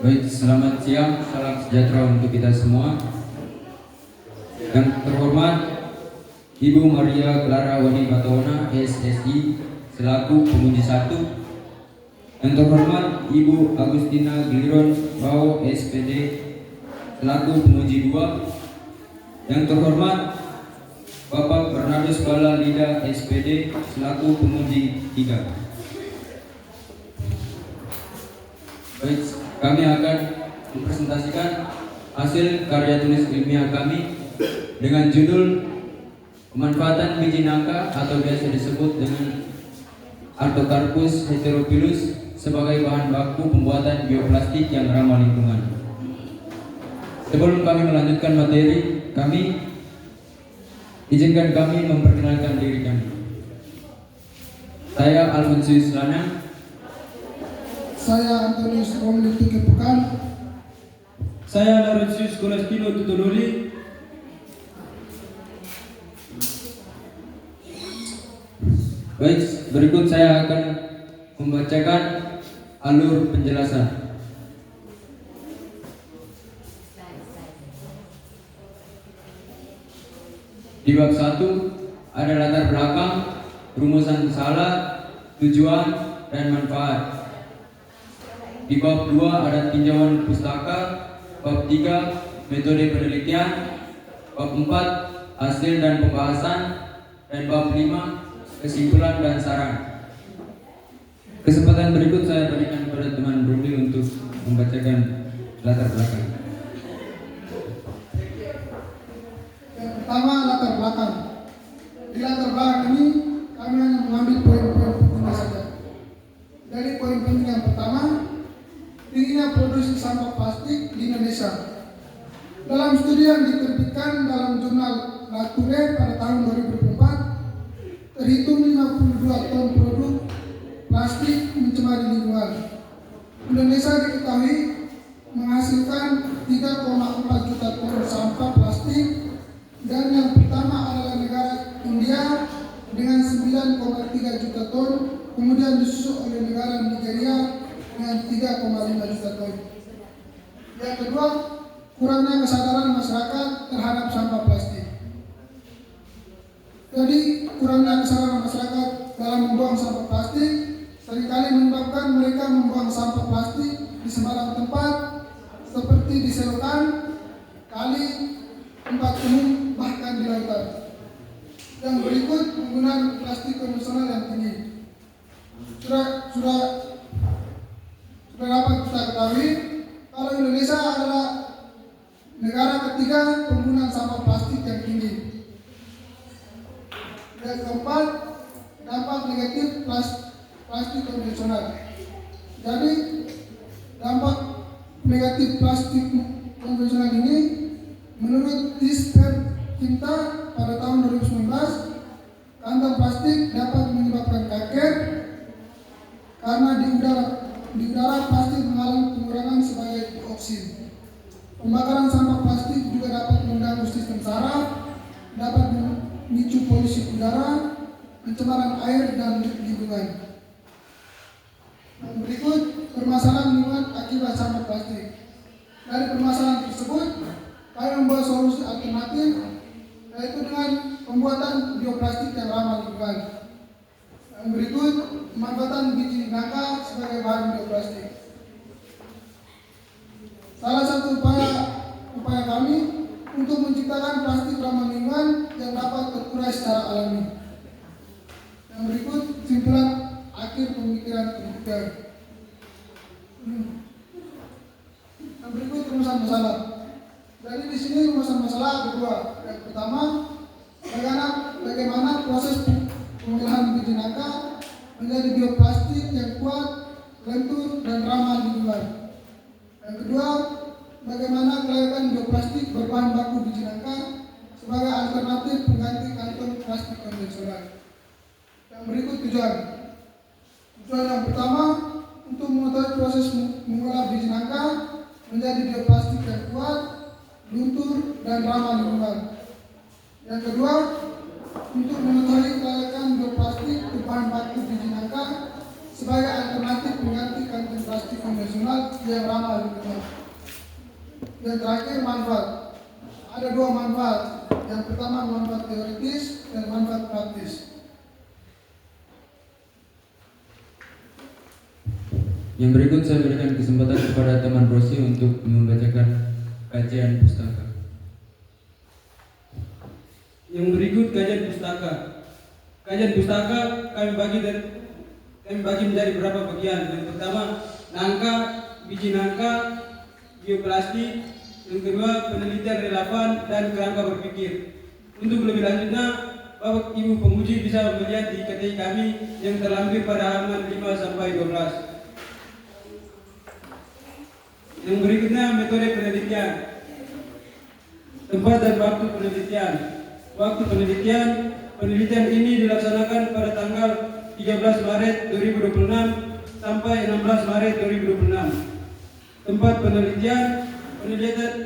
Baik, selamat siang, salam sejahtera untuk kita semua. Yang terhormat Ibu Maria Clara Wani Batona, SSI, selaku penguji 1. Yang terhormat Ibu Agustina Giliron Bau, SPD, selaku penguji 2. Yang terhormat Bapak Bernardus Bala Lida, SPD, selaku penguji 3. Baik, kami akan mempresentasikan hasil karya tulis ilmiah kami dengan judul Pemanfaatan biji nangka atau biasa disebut dengan Artocarpus heterophyllus sebagai bahan baku pembuatan bioplastik yang ramah lingkungan. Sebelum kami melanjutkan materi kami, izinkan kami memperkenalkan diri kami. Saya Alfonsius Lana. Saya Antonius Romli Tukepekan. Saya Laurentius Golastino Tutululi. Baik, berikut saya akan membacakan alur penjelasan. Di bab 1 ada latar belakang, rumusan masalah, tujuan, dan manfaat. Di bab 2 ada tinjauan pustaka, bab 3 metode penelitian, bab 4 hasil dan pembahasan, dan bab 5 kesimpulan dan saran. Kesempatan berikut saya berikan kepada teman Brumi untuk membacakan latar belakang. Yang pertama, latar belakang. Di latar belakang ini kami hanya mengambil poin-poin penting saja. Dari poin penting yang pertama, tingginya produksi sampah plastik di Indonesia. Dalam studi yang diterbitkan dalam jurnal Nature pada tahun 2004, terhitung 52 ton produk plastik mencemari lingkungan. Indonesia diketahui menghasilkan 3,4 juta ton sampah plastik, dan yang pertama adalah negara India dengan 9,3 juta ton, kemudian disusul oleh negara Nigeria dengan 3,5 juta ton. Yang kedua, kurangnya kesadaran masyarakat terhadap sampah plastik. Jadi kurangnya kesadaran masyarakat dalam membuang sampah plastik seringkali menyebabkan mereka membuang sampah plastik di sembarang tempat seperti di selokan, kali, tempat umum, bahkan di lautan. Yang berikut, penggunaan plastik konvensional yang tinggi. Sudah dapat kita ketahui kalau Indonesia adalah negara ketiga penggunaan sampah plastik yang tinggi. Yang keempat, dampak negatif plastik konvensional. Jadi dampak negatif plastik konvensional ini menurut Disper Cinta pada tahun 2019, kantong plastik dapat menyebabkan kanker karena di udara plastik mengalami pengurangan sebagai dioksin. Pembakaran sampah plastik juga dapat mengganggu sistem saraf, dapat memicu polusi udara, pencemaran air dan lingkungan. Yang berikut, permasalahan lingkungan akibat sampah plastik. Dari permasalahan tersebut, kami membuat solusi alternatif, yaitu dengan pembuatan bioplastik yang ramah lingkungan. Yang berikut, pemanfaatan biji nangka sebagai bahan bioplastik. Salah satu upaya kami untuk menciptakan plastik ramah lingkungan yang dapat terurai secara alami. Yang berikut kesimpulan akhir pemikiran penelitian. Yang berikut rumusan masalah. Jadi di sini rumusan masalah ada dua. Yang pertama, bagaimana proses pengolahan biji nangka menjadi bioplastik yang kuat, lentur, dan ramah lingkungan. Yang kedua, bagaimana kelayakan bioplastik berbahan baku biji nangka sebagai alternatif pengganti kantong plastik konvensional. Yang berikut tujuan. Tujuan yang pertama, untuk mengetahui proses mengolah biji nangka menjadi bioplastik yang kuat, luntur, dan ramah lingkungan. Yang kedua, untuk mengetahui kelayakan bioplastik berbahan baku biji nangka sebagai alternatif pengganti kantong plastik konvensional yang ramah lingkungan. Yang terakhir manfaat. Ada dua manfaat. Yang pertama manfaat teoritis dan manfaat praktis. Yang berikut saya berikan kesempatan kepada teman Rosi untuk membacakan kajian pustaka. Yang berikut kajian pustaka. Kajian pustaka kami bagi menjadi beberapa bagian. Yang pertama, nangka, biji nangka, bioplastik. Yang kedua, penelitian relevan dan kerangka berpikir. Untuk lebih lanjutnya, Bapak Ibu penguji bisa melihat di KTI kami yang terlampir pada halaman 5 sampai 12. Yang berikutnya metode penelitian. Tempat dan waktu penelitian. Waktu penelitian ini dilaksanakan pada tanggal 13 Maret 2026 sampai 16 Maret 2026. Tempat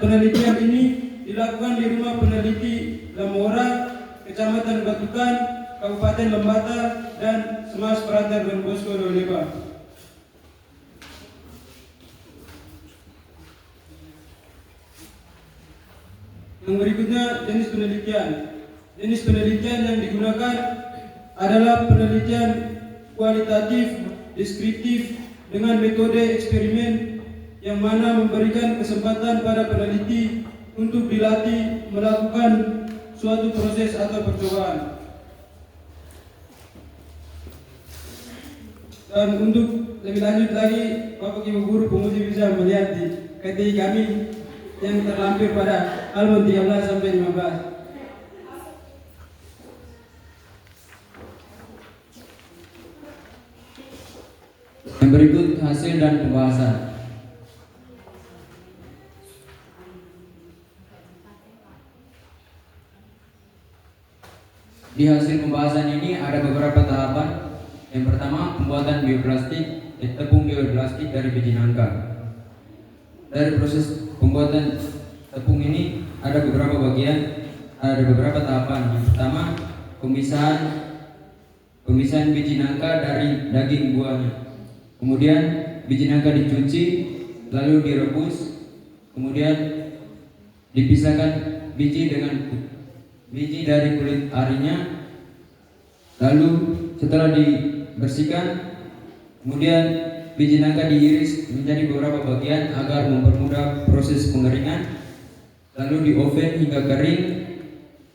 penelitian ini dilakukan di Rumah Peneliti Lamora, Kecamatan Batukan, Kabupaten Lembata, dan Semas Prater dan Bosco Loleba. Yang berikutnya jenis penelitian. Jenis penelitian yang digunakan adalah penelitian kualitatif, deskriptif dengan metode eksperimen yang mana memberikan kesempatan pada peneliti untuk dilatih melakukan suatu proses atau percobaan. Dan untuk lebih lanjut lagi, Bapak Ibu Guru penguji bisa melihat di KTI kami yang terlampir pada halaman 13 sampai 15. Yang berikut hasil dan pembahasan. Di hasil pembahasan ini ada beberapa tahapan. Yang pertama, pembuatan tepung bioplastik dari biji nangka. Dari proses pembuatan tepung ini ada beberapa bagian, ada beberapa tahapan. Yang pertama, pemisahan biji nangka dari daging buahnya. Kemudian biji nangka dicuci, lalu direbus, kemudian dipisahkan biji dari kulit arinya. Lalu setelah dibersihkan, kemudian biji nangka diiris menjadi beberapa bagian agar mempermudah proses pengeringan. Lalu di oven hingga kering.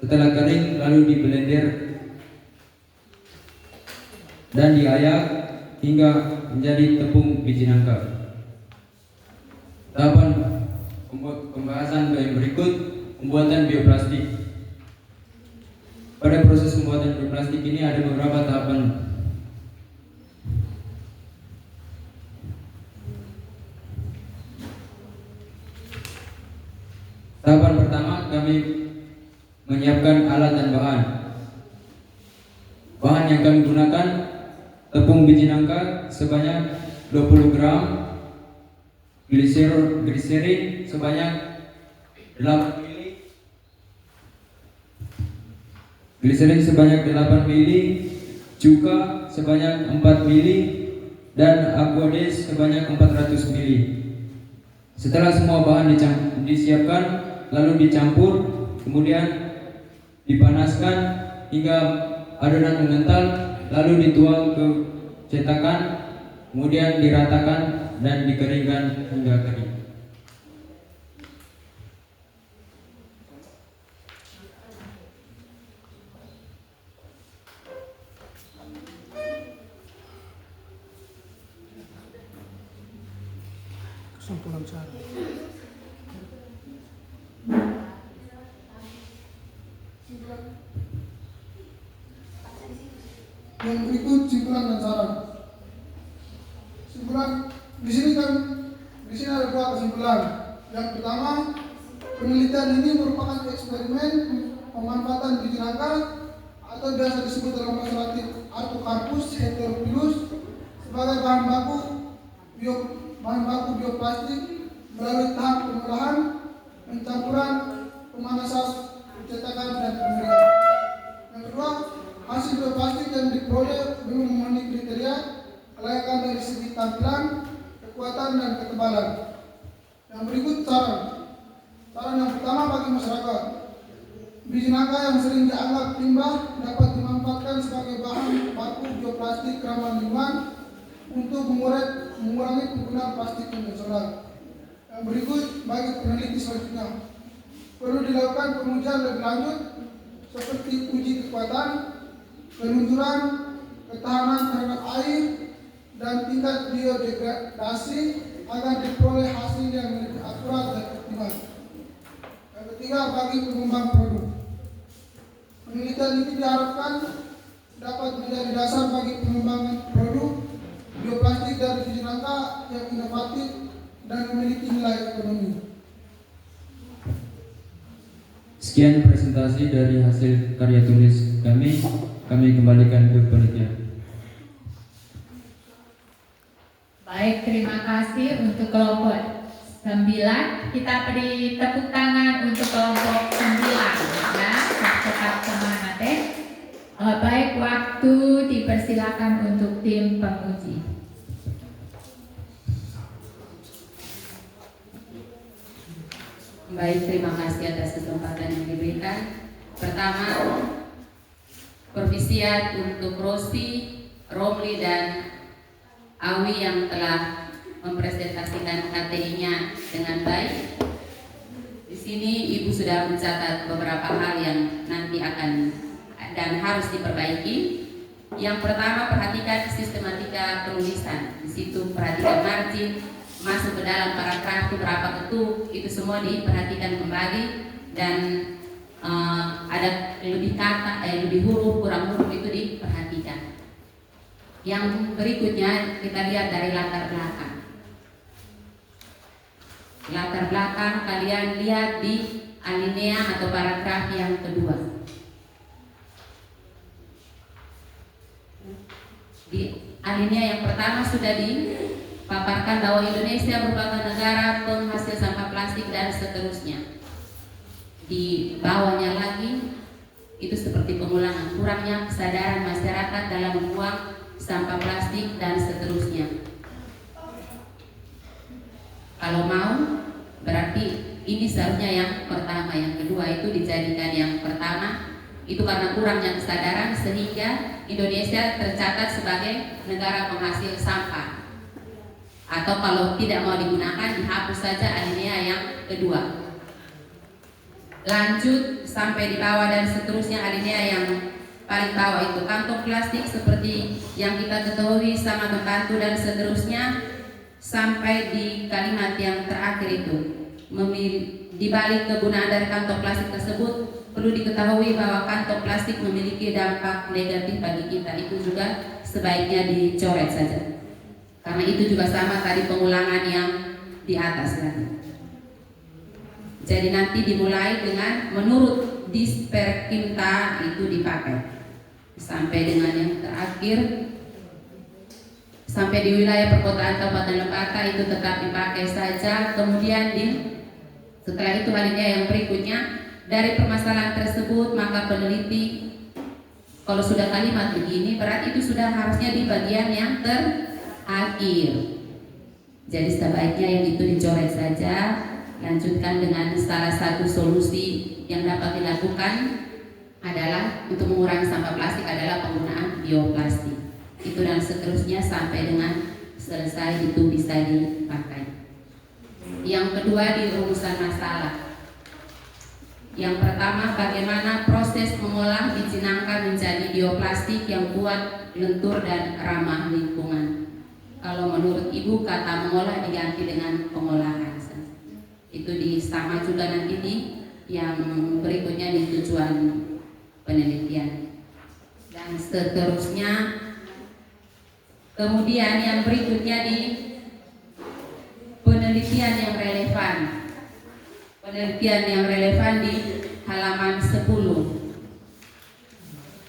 Setelah kering, lalu di blender dan diayak hingga menjadi tepung biji nangka. Tahapan pembahasan yang berikut, pembuatan bioplastik. Pada proses pembuatan bioplastik ini ada beberapa tahapan. Tahapan pertama, kami menyiapkan alat dan bahan. Bahan yang kami gunakan tepung biji nangka sebanyak 20 gram, gliserin sebanyak 8 mili, cuka sebanyak 4 mili, dan aquades sebanyak 400 mili. Setelah semua bahan disiapkan, lalu dicampur, kemudian dipanaskan hingga adonan mengental, lalu dituang ke cetakan, kemudian diratakan dan dikeringkan hingga kering. Kesimpulan cara. Yang berikut simpulan dan saran. Simpulan di sini ada dua kesimpulan. Yang pertama, penelitian ini merupakan eksperimen pemanfaatan biji nangka atau biasa disebut dalam bahasa Latin Artocarpus heterophyllus sebagai bahan baku bioplastik melalui tahap pengolahan, pencampuran, pemanasan, pencetakan, dan pengeringan. Yang kedua, hasil bioplastik yang diperoleh belum memenuhi kriteria kelayakan dari segi tampilan, kekuatan dan ketebalan. Yang berikut saran. Saran yang pertama bagi masyarakat. Biji nangka yang sering dianggap limbah dapat dimanfaatkan sebagai bahan baku bioplastik ramah lingkungan untuk mengurangi penggunaan plastik konvensional. Yang berikut bagi peneliti selanjutnya. Perlu dilakukan pengujian lebih lanjut seperti uji kekuatan, kelunturan, ketahanan terhadap air, dan tingkat biodegradasi agar diperoleh hasil yang lebih akurat dan optimal. Yang ketiga bagi pengembang produk. Penelitian ini diharapkan dapat menjadi dasar bagi pengembangan produk bioplastik dari biji nangka yang inovatif dan memiliki nilai ekonomi. Sekian presentasi dari hasil karya tulis kami. Kami kembalikan ke panitia. Baik, terima kasih untuk kelompok 9. Kita beri tepuk tangan untuk kelompok 9 ya, tetap semangat ya. Baik, waktu dipersilakan untuk tim penguji. Baik, terima kasih atas kesempatan yang diberikan. Pertama, Provisiat untuk Rosi, Romli, dan Awi yang telah mempresentasikan KTI-nya dengan baik. Di sini Ibu sudah mencatat beberapa hal yang nanti akan dan harus diperbaiki. Yang pertama, perhatikan sistematika penulisan. Di situ perhatikan margin, masuk ke dalam paragraf itu berapa ketuk, itu semua diperhatikan kembali, dan ada lebih kata, lebih huruf, kurang huruf itu diperhatikan. Yang berikutnya kita lihat dari latar belakang. Latar belakang kalian lihat di alinea atau paragraf yang kedua. Di alinea yang pertama sudah dipaparkan bahwa Indonesia merupakan negara penghasil sampah plastik dan seterusnya. Di bawahnya lagi itu seperti pengulangan, kurangnya kesadaran masyarakat dalam membuang sampah plastik dan seterusnya. Kalau mau berarti ini seharusnya yang pertama, yang kedua itu dijadikan yang pertama. Itu karena kurangnya kesadaran sehingga Indonesia tercatat sebagai negara penghasil sampah. Atau kalau tidak mau digunakan, dihapus saja alinea yang kedua. Lanjut sampai di bawah dan seterusnya alinea yang paling bawah itu kantong plastik seperti yang kita ketahui sangat membantu dan seterusnya, sampai di kalimat yang terakhir itu di balik kegunaan dari kantong plastik tersebut perlu diketahui bahwa kantong plastik memiliki dampak negatif bagi kita. Itu juga sebaiknya dicoret saja karena itu juga sama tadi pengulangan yang di atas tadi. Jadi nanti dimulai dengan menurut Disperkinta itu dipakai sampai dengan yang terakhir, sampai di wilayah perkotaan Kabupaten Lebata itu tetap dipakai saja. Kemudian setelah itu alinea yang berikutnya, dari permasalahan tersebut maka peneliti kalau sudah kalimat begini berarti itu sudah harusnya di bagian yang terakhir. Jadi sebaiknya yang itu dicoret saja. Lanjutkan dengan salah satu solusi yang dapat dilakukan adalah untuk mengurangi sampah plastik adalah penggunaan bioplastik. Itu dan seterusnya sampai dengan selesai itu bisa dipakai. Yang kedua di rumusan masalah. Yang pertama, bagaimana proses mengolah biji nangka menjadi bioplastik yang kuat, lentur, dan ramah lingkungan. Kalau menurut Ibu kata mengolah diganti dengan pengolahan. Itu sama juga nanti di yang berikutnya di tujuan penelitian dan seterusnya. Kemudian yang berikutnya di penelitian yang relevan. Penelitian yang relevan di halaman 10.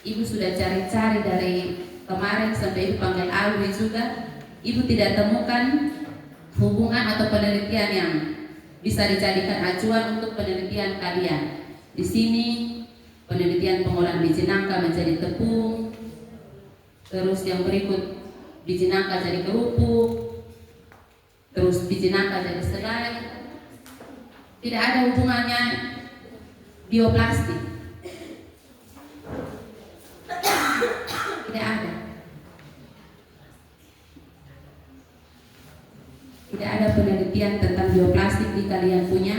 Ibu sudah cari-cari dari kemarin sampai Ibu panggil Alwi juga. Ibu tidak temukan hubungan atau penelitian yang bisa dijadikan acuan untuk penelitian kalian. Di sini penelitian pengolahan biji nangka menjadi tepung, terus yang berikut biji nangka jadi kerupuk, terus biji nangka jadi selai. Tidak ada hubungannya bioplastik. Tidak ada. Tidak ada penelitian tentang bioplastik di kalian punya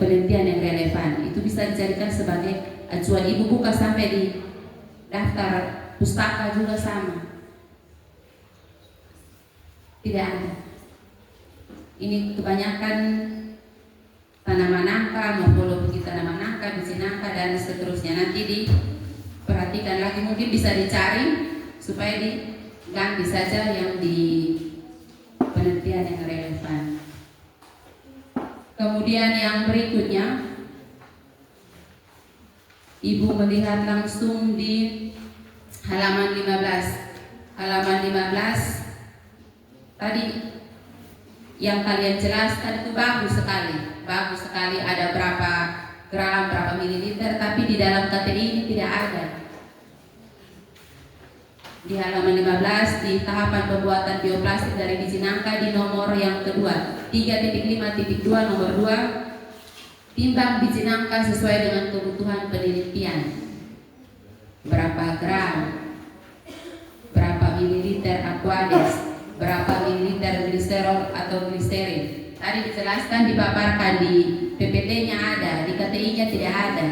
penelitian yang relevan. Itu bisa dijadikan sebagai acuan. Ibu buka sampai di daftar pustaka juga sama. Tidak ada. Ini kebanyakan tanaman nangka, morfologi tanaman nangka, biji nangka dan seterusnya. Nanti diperhatikan lagi, mungkin bisa dicari supaya diganti saja yang di penelitian yang relevan. Kemudian yang berikutnya, Ibu melihat langsung di halaman 15. Halaman 15 tadi yang kalian jelaskan itu bagus sekali, ada berapa gram, berapa mililiter, tapi di dalam KTI ini tidak ada. Di halaman 15 di tahapan pembuatan bioplastik dari biji nangka di nomor yang kedua 3.5.2 nomor 2, timbang biji nangka sesuai dengan kebutuhan penelitian. Berapa gram, berapa mililiter aqueous, berapa mililiter gliserol atau gliserin. Tadi dijelaskan, dipaparkan di PPT-nya ada, di KTI-nya tidak ada.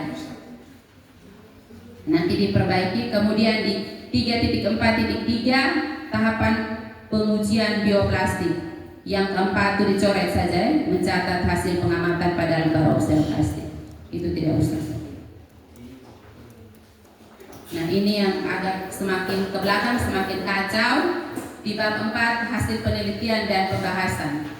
Nanti diperbaiki. Kemudian di 3.4.3 tahapan pengujian bioplastik. Yang keempat itu dicoret saja, mencatat hasil pengamatan pada lembar observasi. Itu tidak usah. Nah, ini yang agak semakin ke belakang semakin kacau. Di bab 4 hasil penelitian dan pembahasan.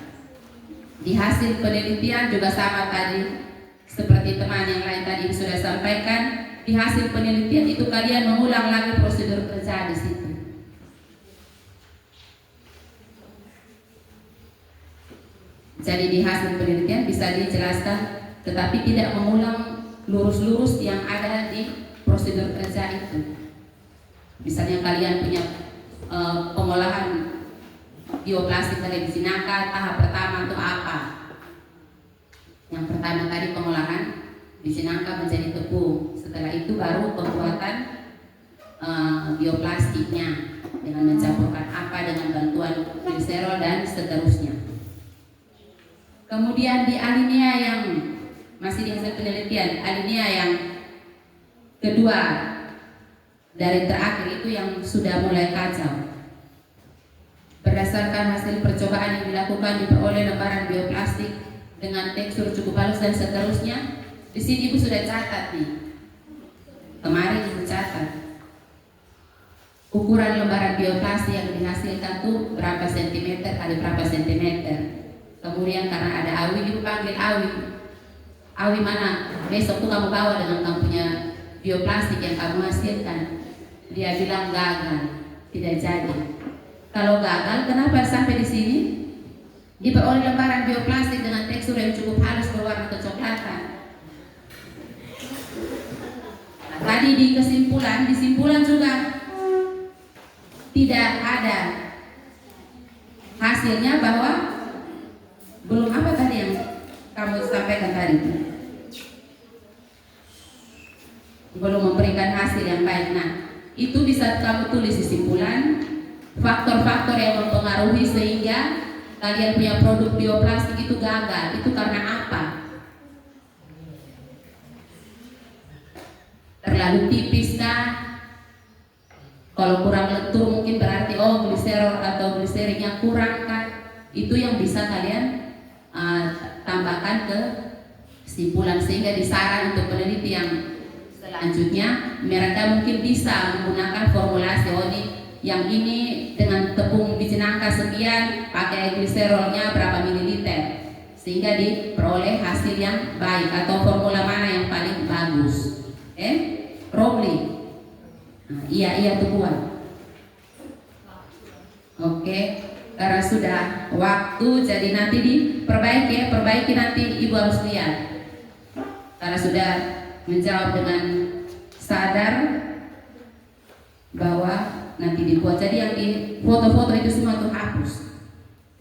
Di hasil penelitian juga sama tadi, seperti teman yang lain tadi sudah sampaikan. Di hasil penelitian itu kalian mengulang lagi prosedur kerja di situ. Jadi di hasil penelitian bisa dijelaskan, tetapi tidak mengulang lurus-lurus yang ada di prosedur kerja itu. Misalnya kalian punya pengolahan bioplastik dari biji nangka, tahap pertama itu apa? Yang pertama tadi pengolahan biji nangka menjadi tepung. Setelah itu baru pembuatan bioplastiknya dengan mencampurkan apa dengan bantuan gliserol dan seterusnya. Kemudian di alinea yang masih di hasil penelitian, alinea yang kedua dari terakhir itu yang sudah mulai kacau. Berdasarkan hasil percobaan yang dilakukan diperoleh lembaran bioplastik dengan tekstur cukup halus dan seterusnya. Di sini Ibu sudah catat nih. Kemarin Ibu catat ukuran lembaran bioplastik yang dihasilkan tuh berapa sentimeter kali berapa sentimeter. Kemudian karena ada Awi, Ibu panggil Awi. Awi mana? Besok tuh kamu bawa dengan kamu punya bioplastik yang kamu hasilkan. Dia bilang gagal, tidak jadi. Kalau gagal, kenapa sampai di sini? Diperoleh lembaran bioplastik dengan tekstur yang cukup halus berwarna kecoklatan. Nah, tadi di kesimpulan juga tidak ada hasilnya, bahwa belum apa tadi yang kamu sampaikan tadi, belum memberikan hasil yang baik. Nah, itu bisa kamu tulis kesimpulan faktor-faktor yang mempengaruhi sehingga kalian punya produk bioplastik itu gagal. Itu karena apa? Terlalu tipis kah? Kalau kurang lentur mungkin berarti gliserol atau gliserinnya kurang kah? Itu yang bisa kalian tambahkan ke kesimpulan, sehingga disaran untuk peneliti yang selanjutnya mereka mungkin bisa menggunakan formulasi yang ini dengan tepung biji nangka sekian, pakai gliserolnya berapa mililiter, sehingga diperoleh hasil yang baik. Atau formula mana yang paling bagus? Robli. Nah, iya tuh buat. Oke, karena sudah waktu, jadi nanti perbaiki nanti Ibu harus lihat. Karena sudah menjawab dengan sadar bahwa nanti dibuat. Jadi yang di foto-foto itu semua tuh hapus.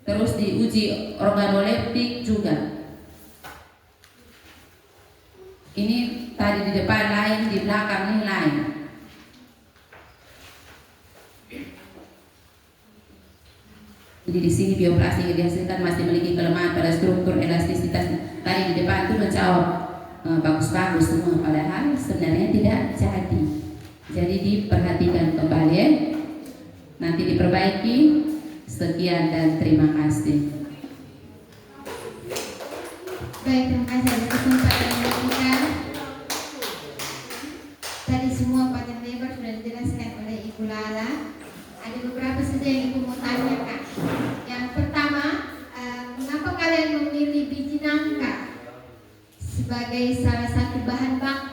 terus diuji organoleptik juga. Ini tadi di depan lain, di belakang ini lain. Jadi di sini bioplastik yang dihasilkan masih memiliki kelemahan pada struktur elastisitas. Tadi di depan itu menjawab bagus-bagus semua, padahal sebenarnya tidak jadi. Jadi diperhatikan kembali, nanti diperbaiki. Sekian dan terima kasih. Baik, terima kasih atas kesempatan yang diberikan. Tadi semua panjang lebar sudah dijelaskan oleh Ibu Lala. Ada beberapa saja yang Ibu mau tanyakan. Yang pertama, mengapa kalian memilih biji nangka sebagai salah satu bahan baku?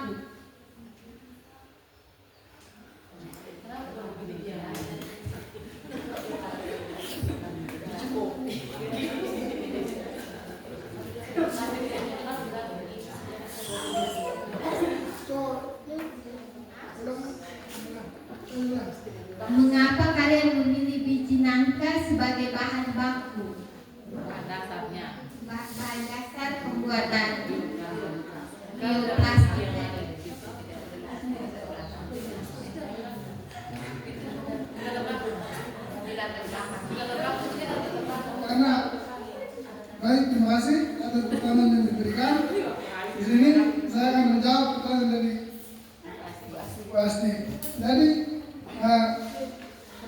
Mengapa kalian memilih biji nangka sebagai bahan baku? Bahan dasarnya. Bahan dasar pembuatan bioplastik. Karena baik, terima kasih atas pertanyaan yang diberikan. Di sini saya akan menjawab pertanyaan dari Bu Asti. Jadi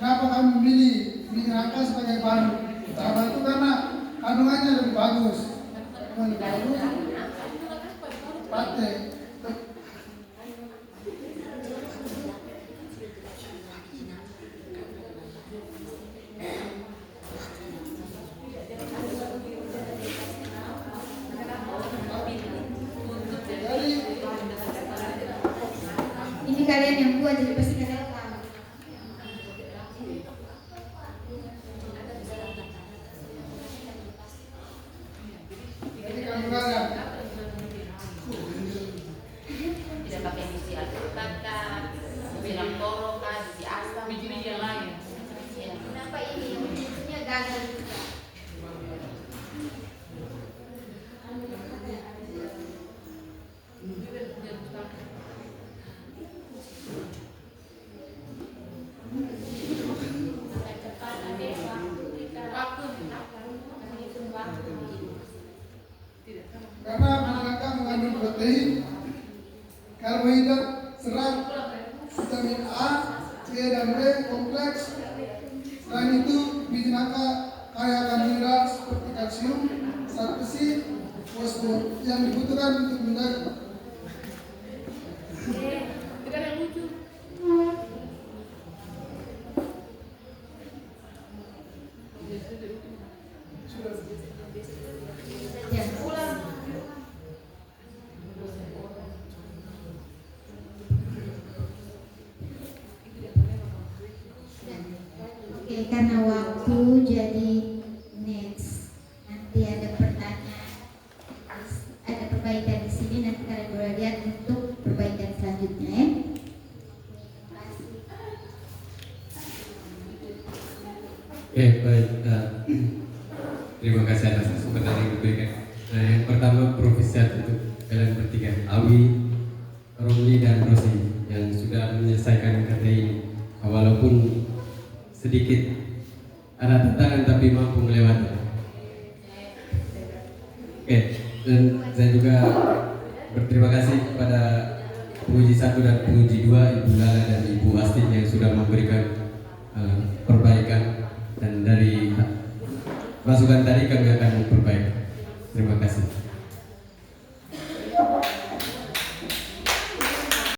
kenapa kami memilih biji nangka sebagai bahan utama itu karena kandungannya lebih bagus. Lebih bagus. Pakai. Ini kalian yang buat, jadi pasti kalian tahu. Jadi kandungannya Tidak pakai biji alpukat kah, biji lamporo kah, biji asam, biji-biji yang lain. Kenapa ini yang bijinya gagal juga? karena biji nangka mengandung protein, karbohidrat, serat, vitamin A, C dan B kompleks. Selain itu, biji nangka kaya akan mineral seperti kalsium, zat besi, fosfor yang dibutuhkan untuk menjaga Oke, karena waktu jadi next. Nanti ada pertanyaan, ada perbaikan di sini. Nanti kalian boleh lihat untuk perbaikan selanjutnya ya. Oke, baik. Terima kasih atas kesempatan yang diberikan. Nah, yang pertama profesiat untuk kalian bertiga, Awi, Romli dan Rosi yang sudah menyelesaikan KTI ini. Walaupun sedikit ada tantangan tapi mampu melewati. Oke, dan saya juga berterima kasih kepada penguji 1 dan penguji 2, Ibu Lala dan Ibu Asti yang sudah memberikan perbaikan, dan dari masukan tadi kami akan memperbaiki. Terima kasih.